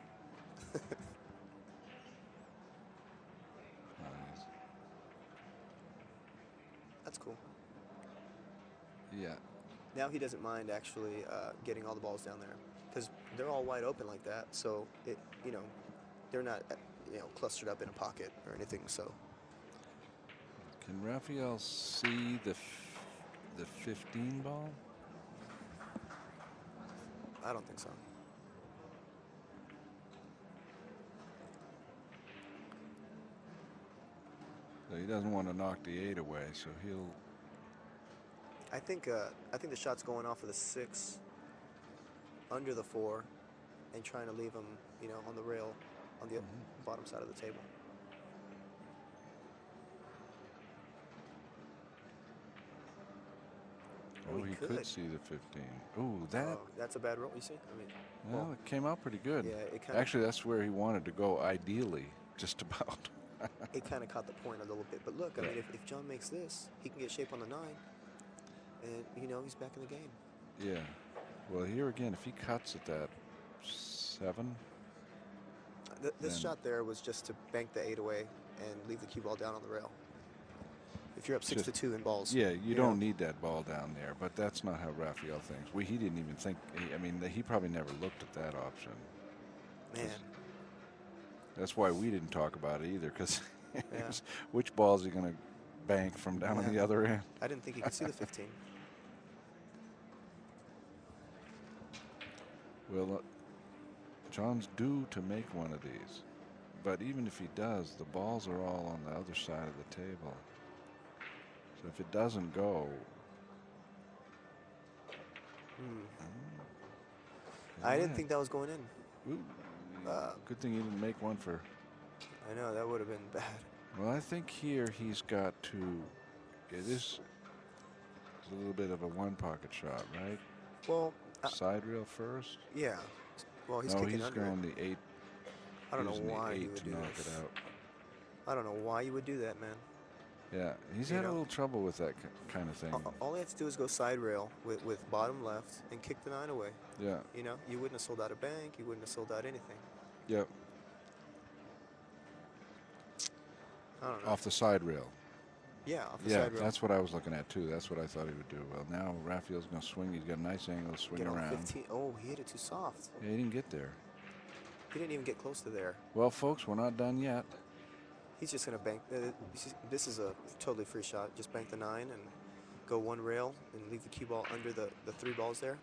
That's cool. Yeah. Now he doesn't mind actually getting all the balls down there because they're all wide open like that. So it, you know, they're not, you know, clustered up in a pocket or anything. So. Can Rafael see the 15 ball? I don't think so. So he doesn't want to knock the 8 away, so he'll. I think the shot's going off of the 6, under the 4, and trying to leave him, you know, on the rail, on the bottom side of the table. Oh, he could see the 15. Ooh, that. That's a bad roll, you see? I mean, well, it came out pretty good. Yeah, it kind of. Actually, that's where he wanted to go, ideally, just about. It kind of caught the point a little bit. But look, I mean, if John makes this, he can get shape on the 9. And, you know, he's back in the game. Yeah. Well, here again, if he cuts at that 7. This shot there was just to bank the 8 away and leave the cue ball down on the rail. If you're up 6-2 in balls. Yeah, you don't need that ball down there, but that's not how Rafael thinks. He didn't even think, I mean, he probably never looked at that option. Man. That's why we didn't talk about it either, because which ball is he going to bank from down on the other end? I didn't think he could see the 15. Well, John's due to make one of these, but even if he does, the balls are all on the other side of the table. So if it doesn't go, I didn't think that was going in. Ooh, good thing he didn't make one for. I know, that would have been bad. Well, I think here he's got to. It is a little bit of a one-pocket shot, right? Well, side rail first. Yeah. Well, he's kicking under. Going the 8. I don't know why you would to do knock this. it out. I don't know why you would do that, man. Yeah, he's had a little trouble with that kind of thing. All he had to do is go side rail with bottom left and kick the 9 away. Yeah. You know, you wouldn't have sold out a bank. You wouldn't have sold out anything. Yep. I don't know. Off the side rail. Yeah, off the Yeah, side rail. that's what I was looking at too. That's what I thought he would do. Well, now Rafael's going to swing. He's got a nice angle to swing Get on the around. 15. Oh, he hit it too soft. Yeah, he didn't get there. He didn't even get close to there. Well, folks, we're not done yet. He's just going to bank. This is a totally free shot. Just bank the 9 and go one rail and leave the cue ball under the 3 balls there.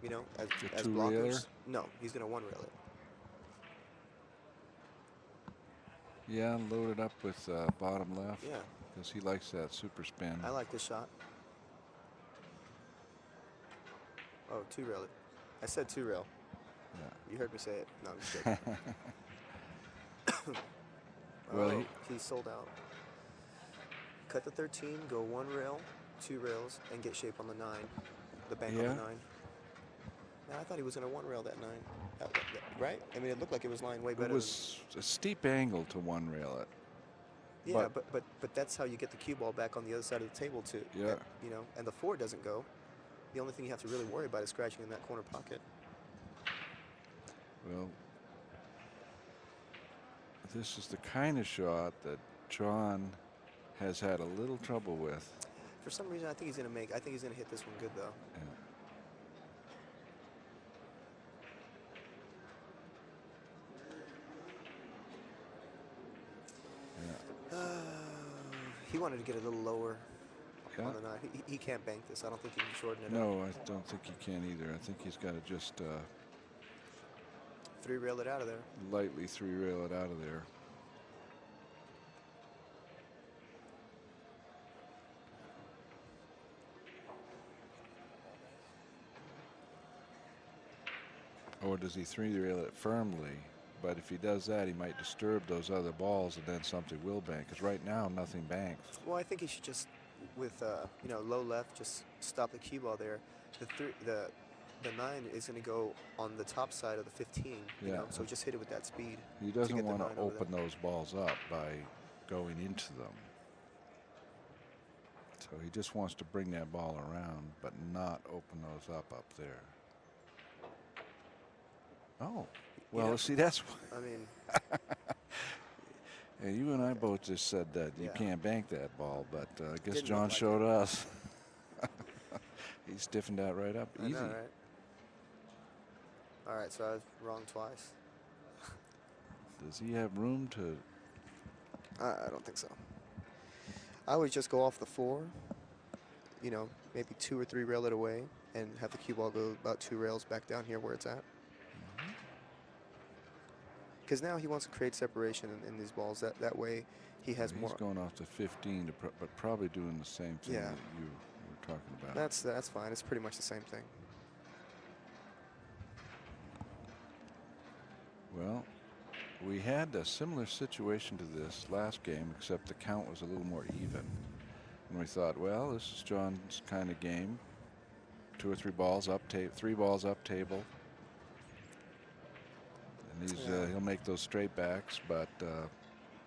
You know, as blockers. No, he's going to one rail it. Yeah, load it up with bottom left. Yeah. Because he likes that super spin. I like this shot. Oh, 2 rail it. I said 2 rail. Yeah. You heard me say it. No, I'm just kidding. Well, he's sold out. Cut the 13, go 1 rail, 2 rails, and get shape on the 9. The bank on the 9. Now, I thought he was going to 1 rail that 9. Right? I mean, it looked like it was lying way better. It was a steep angle to 1 rail it. Yeah, but that's how you get the cue ball back on the other side of the table too. Yeah. You know, and the 4 doesn't go. The only thing you have to really worry about is scratching in that corner pocket. Well, this is the kind of shot that John has had a little trouble with. For some reason, I think he's going to make. I think he's going to hit this one good though. Yeah. He wanted to get a little lower Yeah. on the 9. He can't bank this. I don't think he can shorten it up. No, I don't think he can either. I think he's got to just 3 rail it out of there. lightly 3 rail it out of there. Or does he 3 rail it firmly? But if he does that, he might disturb those other balls, and then something will bank. Because right now, nothing banks. Well, I think he should just, with you know, low left, just stop the cue ball there. The 9 is going to go on the top side of the 15. You know, so just hit it with that speed. He doesn't want to open those balls up by going into them. So he just wants to bring that ball around, but not open those up there. Oh, well, you know, see, that's. I mean. Yeah, you and I both just said that you can't bank that ball, but I guess Didn't John like showed us. He stiffened that right up easy. I know, right? All right, so I was wrong twice. Does he have room to? I don't think so. I would just go off the 4, you know, maybe 2 or 3 rail it away and have the cue ball go about 2 rails back down here where it's at. Because now he wants to create separation in these balls. That way he has more. He's going off to 15, but probably doing the same thing that you were talking about. That's fine. It's pretty much the same thing. Well, we had a similar situation to this last game, except the count was a little more even. And we thought, well, this is John's kind of game. 2 or 3 balls up, 3 balls up table. And these, he'll make those straight backs, but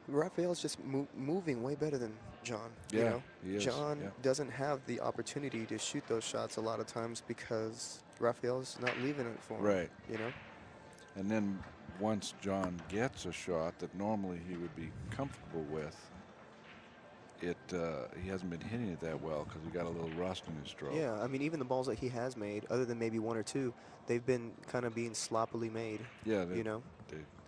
Rafael's just moving way better than John. Yeah, you know? he is. John doesn't have the opportunity to shoot those shots a lot of times because Rafael's not leaving it for him. Right. You know. And then once John gets a shot that normally he would be comfortable with, he hasn't been hitting it that well because he got a little rust in his stroke. Yeah, I mean, even the balls that he has made, other than maybe 1 or 2, they've been kind of being sloppily made. Yeah, you know,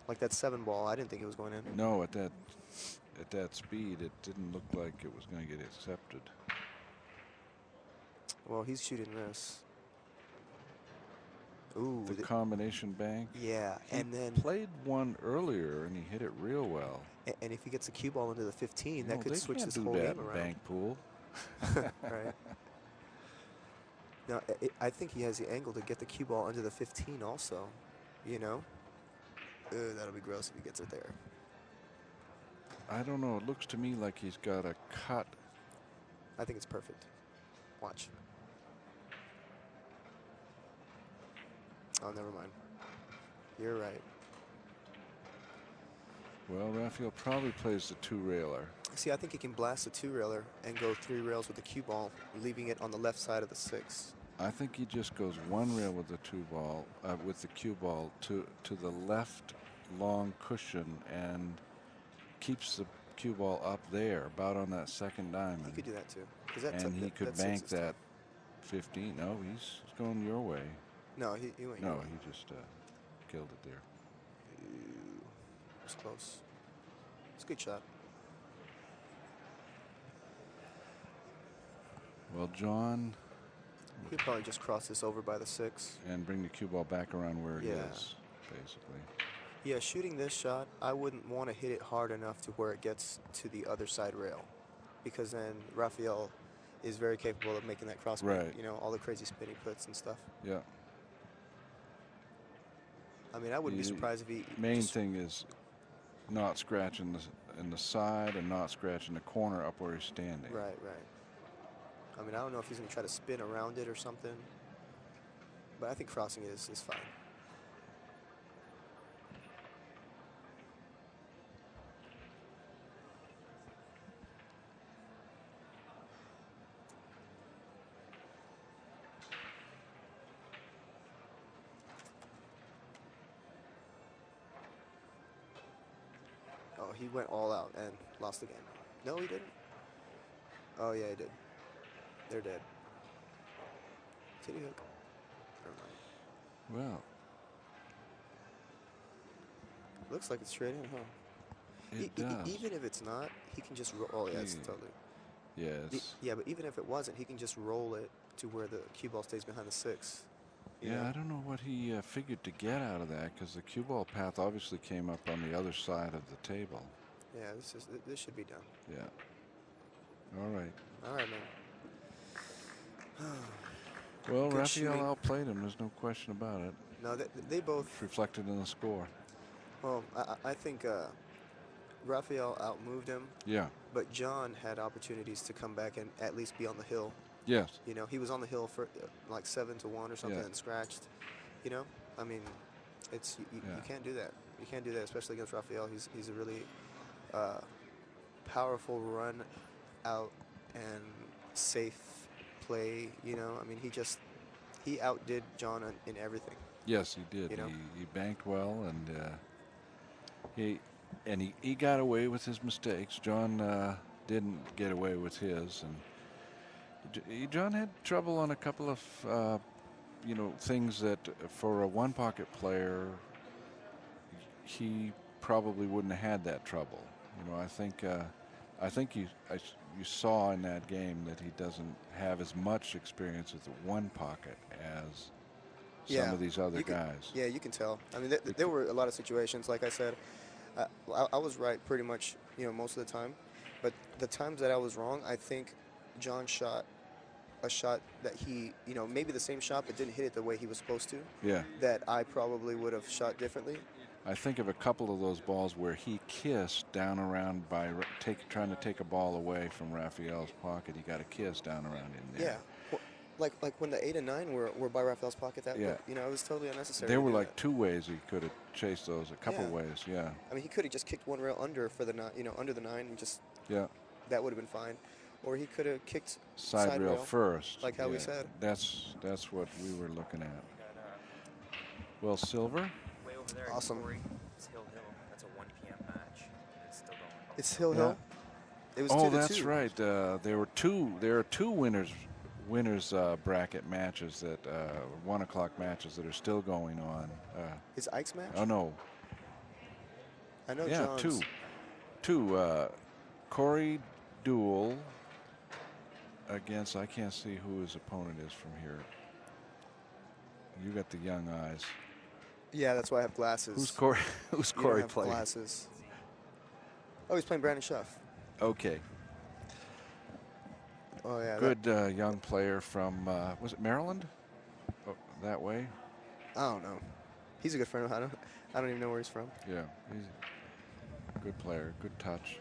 like that 7 ball, I didn't think it was going in. No, at that speed, it didn't look like it was going to get accepted. Well, he's shooting this. Ooh, the combination bank. Yeah, and then played one earlier and he hit it real well. And if he gets a cue ball into the 15, that could switch this whole game around. Bank pool. Right. Now, I think he has the angle to get the cue ball under the 15 also. You know, that'll be gross if he gets it there. I don't know. It looks to me like he's got a cut. I think it's perfect. Watch. Oh, never mind. You're right. Well, Rafael probably plays the 2-railer. See, I think he can blast the 2-railer and go 3 rails with the cue ball, leaving it on the left side of the 6. I think he just goes 1 rail with the 2 ball, with the cue ball to the left long cushion and keeps the cue ball up there, about on that second diamond. He could do that too. 'Cause that And he could that six bank is that tough. 15. No, he's going your way. No, he went. No, your way. he just killed it there. Ooh, it's close. It's a good shot. Well, John. He'll probably just cross this over by the 6. And bring the cue ball back around where it Yeah. is, basically. Yeah, shooting this shot, I wouldn't want to hit it hard enough to where it gets to the other side rail, because then Rafael is very capable of making that cross. Right. You know, all the crazy spinning puts and stuff. Yeah. I mean, I wouldn't be surprised if he. Main thing is not scratching in the side and not scratching the corner up where he's standing. Right, right. I mean, I don't know if he's going to try to spin around it or something, but I think crossing it is fine. Oh, he went all out and lost the game. No, he didn't. Oh, yeah, he did. They're dead. Titty hook. Never mind. Well, Looks like it's straight in, huh? it does. Even if it's not, he can just roll. Oh, yeah, it's totally. Yes. Yeah, but even if it wasn't, he can just roll it to where the cue ball stays behind the 6. Yeah, I don't know what he figured to get out of that, because the cue ball path obviously came up on the other side of the table. Yeah, this should be done. Yeah. All right. All right, man. Well, Good Rafael shooting. outplayed him. There's no question about it. No, they both. It's reflected in the score. Well, I think Rafael outmoved him. Yeah. But John had opportunities to come back and at least be on the hill. Yes. You know, he was on the hill for like 7-1 or something and scratched. You know, I mean, it's you can't do that. You can't do that, especially against Rafael. He's a really powerful run out and safe play. You know, I mean, he outdid John in everything. Yes, he did. You know? He banked well, and he got away with his mistakes. John didn't get away with his, and John had trouble on a couple of things that for a one pocket player he probably wouldn't have had that trouble. You know, I think you saw in that game that he doesn't have as much experience with the one pocket as some of these other guys. Yeah, you can tell. I mean, there were a lot of situations, like I said, I was right pretty much, most of the time. But the times that I was wrong, I think John shot a shot that he, maybe the same shot, but didn't hit it the way he was supposed to. Yeah. That I probably would have shot differently. I think of a couple of those balls where he kissed down around by trying to take a ball away from Rafael's pocket. He got a kiss down around in there. Yeah. Well, like when the 8 and 9 were by Rafael's pocket, it was totally unnecessary. There were like two ways he could have chased those. A couple ways, yeah. I mean, he could have just kicked one rail under for the under the 9 and just that would have been fine, or he could have kicked side rail first, like how we said. That's what we were looking at. Well, Sylver. Way over there. Awesome. It's Hill. That's a 1 p.m. match. It's still going. It's Hill. Yeah. It was 2-2. That's right. There are two winners bracket matches that 1 o'clock matches that are still going on. Is Ike's match? Oh no. I know. Yeah, John's. two. Corey Duel against, I can't see who his opponent is from here. You got the young eyes. Yeah, that's why I have glasses. Who's Corey? Who's Corey playing? Glasses. Oh, he's playing Brandon Schuff. Okay. Oh yeah. Good young player from was it Maryland? Oh, that way. I don't know. He's a good friend. I don't even know where he's from. Yeah, he's a good player, good touch.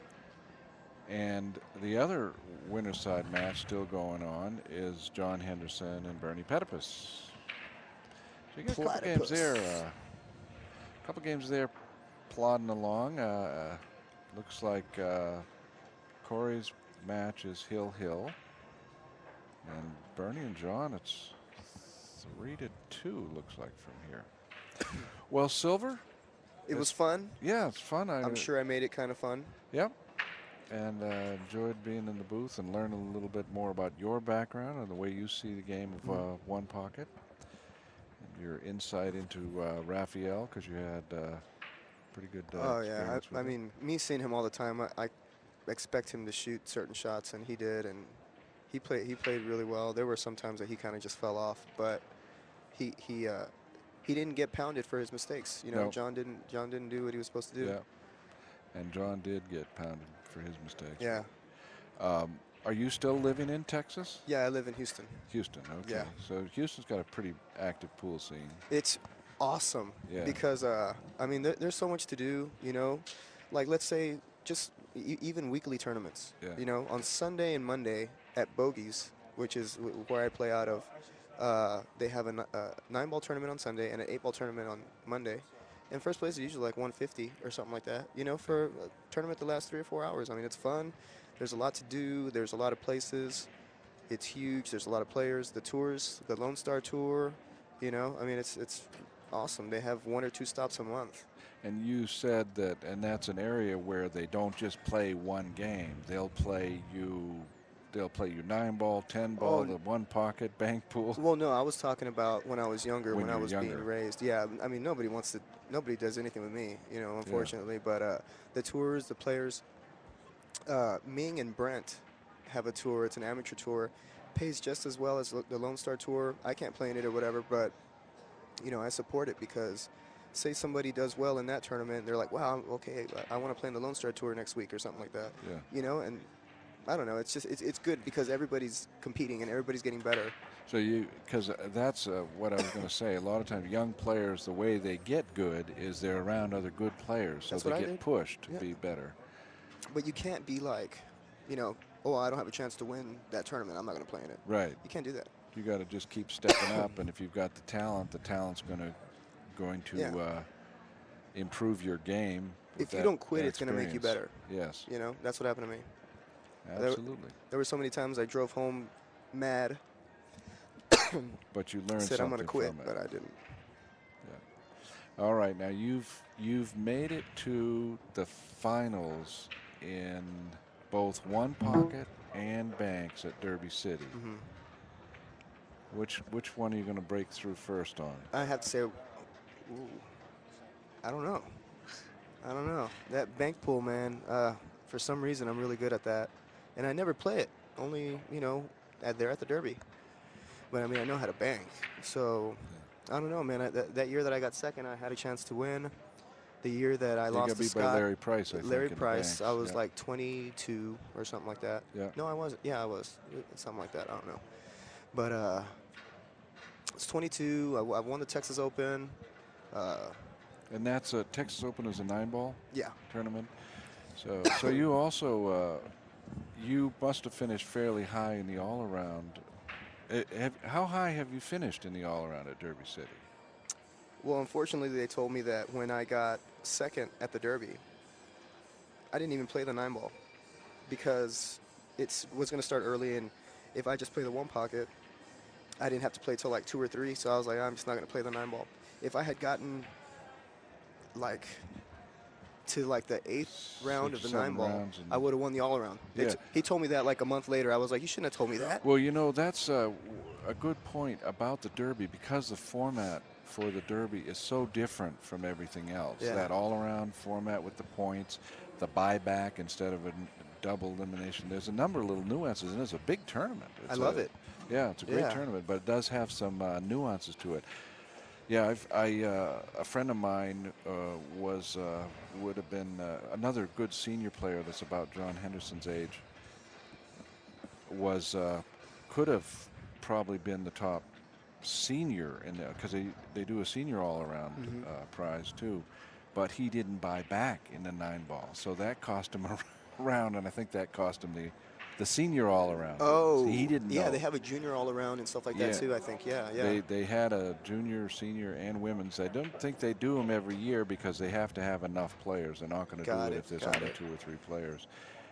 And the other winner's side match still going on is John Henderson and Bernie Platypus. So you got a couple games there. Couple games there, plodding along. Looks like Corey's match is Hill, and Bernie and John, it's 3-2. Looks like from here. Well, Sylver. It was fun. Yeah, it's fun. I'm sure I made it kind of fun. Yep. and enjoyed being in the booth and learning a little bit more about your background and the way you see the game of Onepocket. And your insight into Rafael, because you had pretty good Oh yeah, experience I with him. mean, me seeing him all the time, I expect him to shoot certain shots, and he did, and he played really well. There were some times that he kind of just fell off, but he didn't get pounded for his mistakes. You know, No. John didn't do what he was supposed to do. Yeah. And John did get pounded for his mistakes. Yeah. Are you still living in Texas? Yeah, I live in Houston. Houston, okay. Yeah. So Houston's got a pretty active pool scene. It's awesome Yeah. because I mean, there's so much to do. You know, like let's say just even weekly tournaments. Yeah. You know, on Sunday and Monday at Bogies, which is where I play out of. They have a 9-ball tournament on Sunday and an 8-ball tournament on Monday. And first place is usually like 150 or something like that. You know, for a tournament that lasts 3 or 4 hours. I mean, it's fun. There's a lot to do. There's a lot of places. It's huge. There's a lot of players. The tours, the Lone Star Tour, you know, I mean, it's awesome. They have 1 or 2 stops a month. And you said that, and that's an area where they don't just play one game. They'll play you 9-ball, 10-ball, the Onepocket, bank pool. Well, no, I was talking about when I was younger, When when I you were was younger. being raised. Yeah, I mean, nobody does anything with me, you know, unfortunately. But the tours, the players, Ming and Brent have a tour. It's an amateur tour. Pays just as well as the Lone Star Tour. I can't play in it or whatever, but, you know, I support it because say somebody does well in that tournament, they're like, wow, okay, I want to play in the Lone Star Tour next week or something like that. Yeah. You know, and I don't know. It's just it's good because everybody's competing and everybody's getting better. So because that's what I was going to say. A lot of times, young players, the way they get good is they're around other good players, so That's they what I get did. pushed to Yeah. be better. But you can't be like, you know, oh, I don't have a chance to win that tournament. I'm not going to play in it. Right. You can't do that. You got to just keep stepping up, and if you've got the talent's going to Yeah. improve your game. If you don't quit, it's going to make you better. Yes. You know, that's what happened to me. Absolutely. There were so many times I drove home mad. But you learned said something I'm going to quit, from it. but I didn't. All right, now you've made it to the finals in both Onepocket and Banks at Derby City. Mm-hmm. Which one are you going to break through first on? I have to say, ooh, I don't know. That bank pool, man, for some reason I'm really good at that. And I never play it, only, you know, there at the Derby. But, I mean, I know how to bank. So, I don't know, man. That year that I got second, I had a chance to win. The year that I lost to beat Scott. by Larry Price, I think. Larry in the Price, I Banks. was like 22 or something like that. Yeah. No, I wasn't. Yeah, I was. Something like that. I don't know. But it's 22. I won the Texas Open. And that's a Texas Open is a 9-ball Yeah. tournament. So you also you must have finished fairly high in the all-around. How high have you finished in the all-around at Derby City? Well, unfortunately, they told me that when I got second at the Derby, I didn't even play the 9-ball because it was going to start early, and if I just play the Onepocket, I didn't have to play till like 2 or 3. So I was like, I'm just not going to play the 9-ball. If I had gotten like to like the 8th round of the 9-ball, I would have won the all-around. Yeah. He told me that like a month later. I was like, you shouldn't have told me that. Well, you know, that's a good point about the Derby because the format for the Derby is so different from everything else. Yeah. That all-around format with the points, the buyback instead of a double elimination. There's a number of little nuances, and it's a big tournament. I love it. Yeah, it's a great tournament, but it does have some nuances to it. Yeah, a friend of mine would have been another good senior player that's about John Henderson's age. Could have probably been the top senior in there because they do a senior all-around prize too, but he didn't buy back in the 9-ball, so that cost him a round, and I think that cost him the senior all-around. Oh, so he didn't. Yeah, know. they have a junior all-around and stuff like that too. I think. Yeah. They had a junior, senior, and women's. I don't think they do them every year because they have to have enough players. They're not going to do it if there's only 2 or 3 players.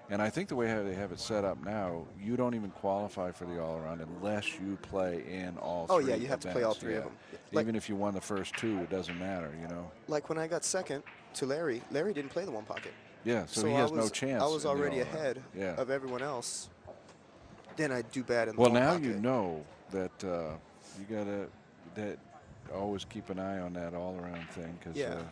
And I think the way they have it set up now, you don't even qualify for the all-around unless you play in all 3 Oh yeah, you have to play all 3 of them. Even if you won the first 2, it doesn't matter, you know. Like when I got second to Larry didn't play the Onepocket. Yeah, so, So he I has was, no chance. I was in the already all-around. ahead Yeah. of everyone else. Then I do bad in the Well, one now pocket. you know that you gotta always keep an eye on that all-around thing because Yeah.